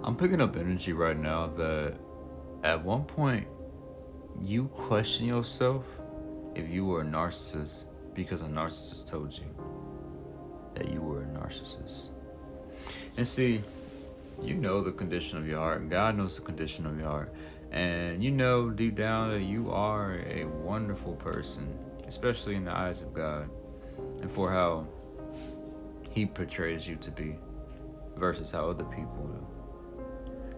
I'm picking up energy right now that at one point you question yourself if you were a narcissist because a narcissist told you that you were a narcissist. And see, you know the condition of your heart. God knows the condition of your heart. And you know deep down that you are a wonderful person, especially in the eyes of God, and for how He portrays you to be versus how other people do.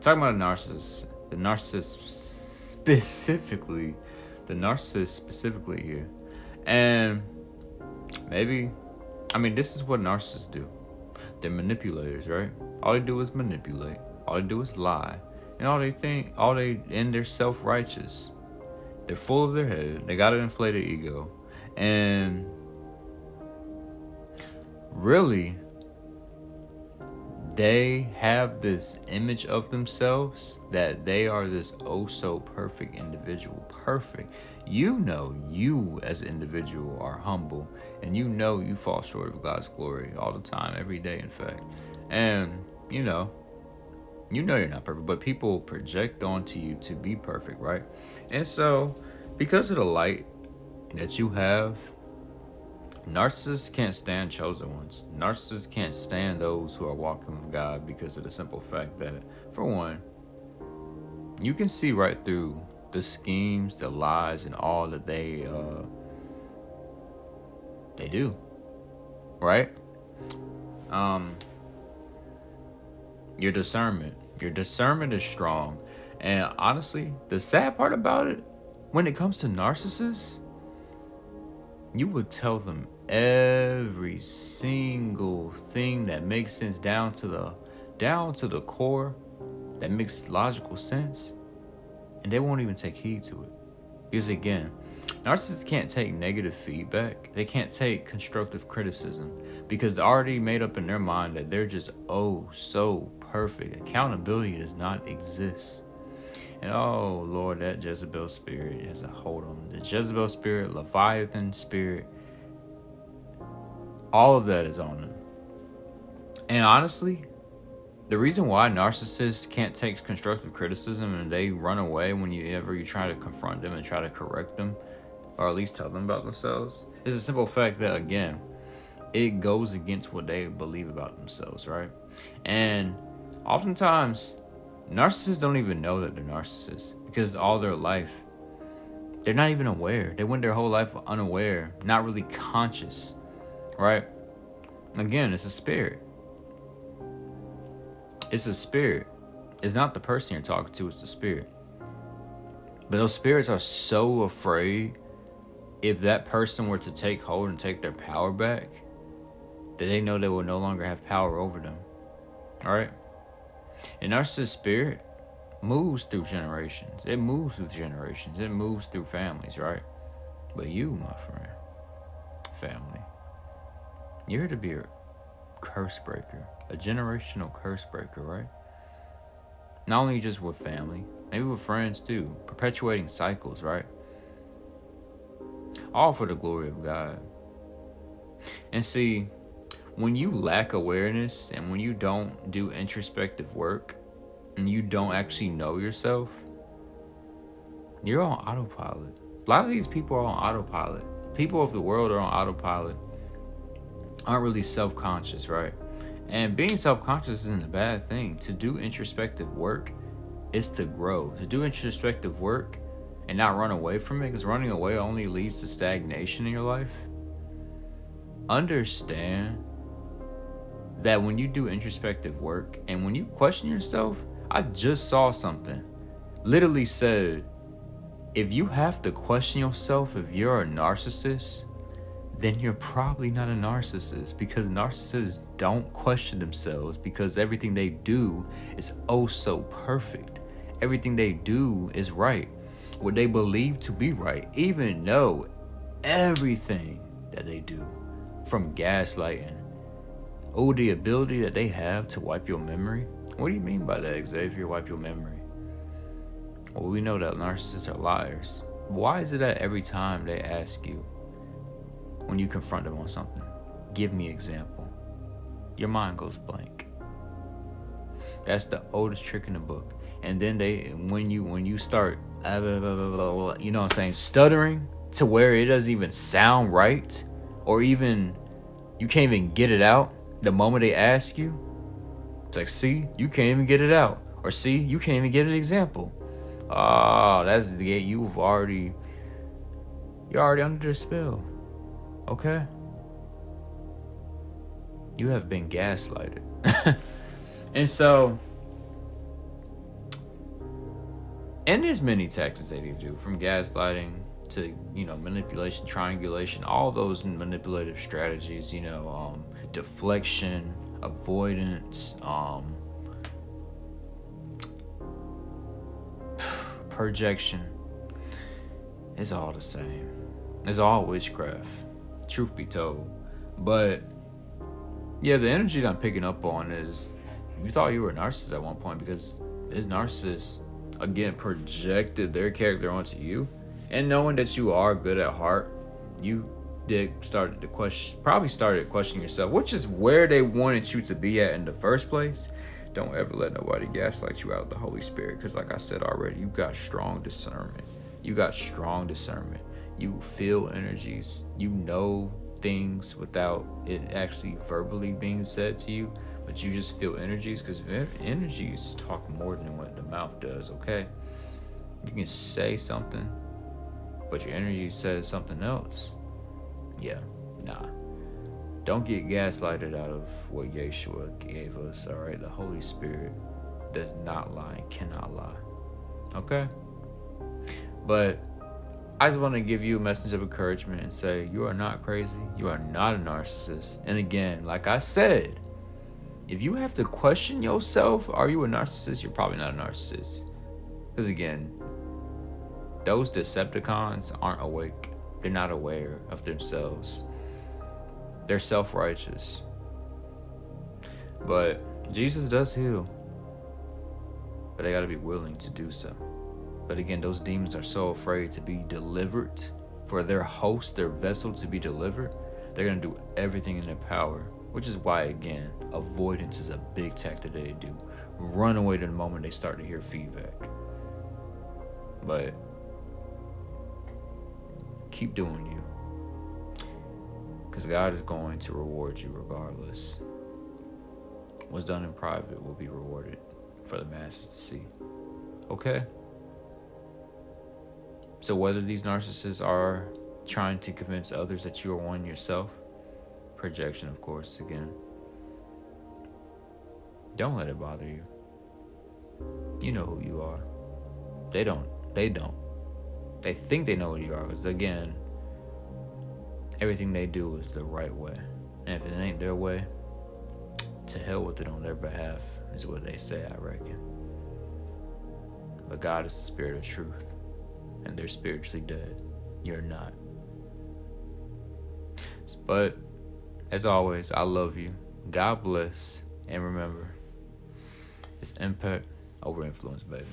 Talking about a narcissist, the narcissist specifically here. And maybe, I mean, this is what narcissists do. They're manipulators, right? All they do is manipulate. All they do is lie. And and they're self-righteous. They're full of their head. They got an inflated ego. And really, they have this image of themselves that they are this oh so perfect individual. Perfect. You know you as an individual are humble, and you know you fall short of God's glory all the time, every day in fact. And you know you're not perfect, but people project onto you to be perfect, right? And so because of the light that you have, narcissists can't stand chosen ones. Narcissists can't stand those who are walking with God because of the simple fact that, for one, you can see right through the schemes, the lies, and all that they do, right? Um, your discernment is strong, and honestly, the sad part about it, when it comes to narcissists, you would tell them every single thing that makes sense down to the core, that makes logical sense, and they won't even take heed to it. Because again, narcissists can't take negative feedback. They can't take constructive criticism because they're already made up in their mind that they're just oh so perfect. Accountability does not exist. And oh Lord, that Jezebel spirit has a hold on them. The Jezebel spirit, Leviathan spirit, all of that is on them. And honestly, the reason why narcissists can't take constructive criticism and they run away whenever you try to confront them and try to correct them, or at least tell them about themselves, is the simple fact that, again, it goes against what they believe about themselves, right? And oftentimes, narcissists don't even know that they're narcissists because all their life, they're not even aware. They went their whole life unaware, not really conscious, right? Again, it's a spirit. It's a spirit. It's not the person you're talking to, it's the spirit. But those spirits are so afraid if that person were to take hold and take their power back, that they know they will no longer have power over them. All right? And narcissist spirit moves through generations. It moves through generations. It moves through families, right? But you, my friend, family, you're here to be a curse breaker, a generational curse breaker, right? Not only just with family, maybe with friends too, perpetuating cycles, right? All for the glory of God. And see, when you lack awareness and when you don't do introspective work and you don't actually know yourself, you're on autopilot. A lot of these people are on autopilot. People of the world are on autopilot, aren't really self-conscious, right? And being self-conscious isn't a bad thing. To do introspective work is to grow. To do introspective work and not run away from it, because running away only leads to stagnation in your life. Understand that when you do introspective work and when you question yourself, I just saw something. Literally said, if you have to question yourself if you're a narcissist, then you're probably not a narcissist, because narcissists don't question themselves because everything they do is oh so perfect. Everything they do is right. What they believe to be right, even though everything that they do, from gaslighting, the ability that they have to wipe your memory. What do you mean by that, Xavier, wipe your memory? Well, we know that narcissists are liars. Why is it that every time they ask you, when you confront them on something, give me an example, your mind goes blank? That's the oldest trick in the book. And then when you start, you know what I'm saying, stuttering to where it doesn't even sound right, or even you can't even get it out the moment they ask you. It's like, see, you can't even get it out, or see, you can't even get an example. Oh, that's the gate. You're already under the spell. Okay, you have been gaslighted. And so, and there's many tactics they do, from gaslighting to, manipulation, triangulation, all those manipulative strategies, deflection, avoidance, projection. It's all the same. It's all witchcraft, truth be told. But yeah, the energy that I'm picking up on is, you thought you were a narcissist at one point, because this narcissist, again, projected their character onto you. And knowing that you are good at heart, you started questioning yourself, which is where they wanted you to be at in the first place. Don't ever let nobody gaslight you out of the Holy Spirit, because like I said already, you got strong discernment. You feel energies. You know things without it actually verbally being said to you, but you just feel energies, because energies talk more than what the mouth does. Okay, you can say something, but your energy says something else. Yeah, nah. Don't get gaslighted out of what Yeshua gave us. All right, the Holy Spirit does not lie and cannot lie. Okay, but I just want to give you a message of encouragement and say, you are not crazy. You are not a narcissist. And again, like I said, if you have to question yourself, are you a narcissist? You're probably not a narcissist. Because again, those Decepticons aren't awake. They're not aware of themselves. They're self-righteous. But Jesus does heal. But they got to be willing to do so. But again, those demons are so afraid to be delivered, for their host, their vessel to be delivered. They're going to do everything in their power, which is why, again, avoidance is a big tactic that they do. Run away the moment they start to hear feedback. But keep doing you, because God is going to reward you regardless. What's done in private will be rewarded for the masses to see. Okay? So whether these narcissists are trying to convince others that you are one yourself, projection, of course, again, don't let it bother you. You know who you are. They don't. They think they know who you are, because again, everything they do is the right way. And if it ain't their way, to hell with it on their behalf, is what they say, I reckon. But God is the spirit of truth, and they're spiritually dead. You're not. But as always, I love you. God bless. And remember, it's impact over influence, baby.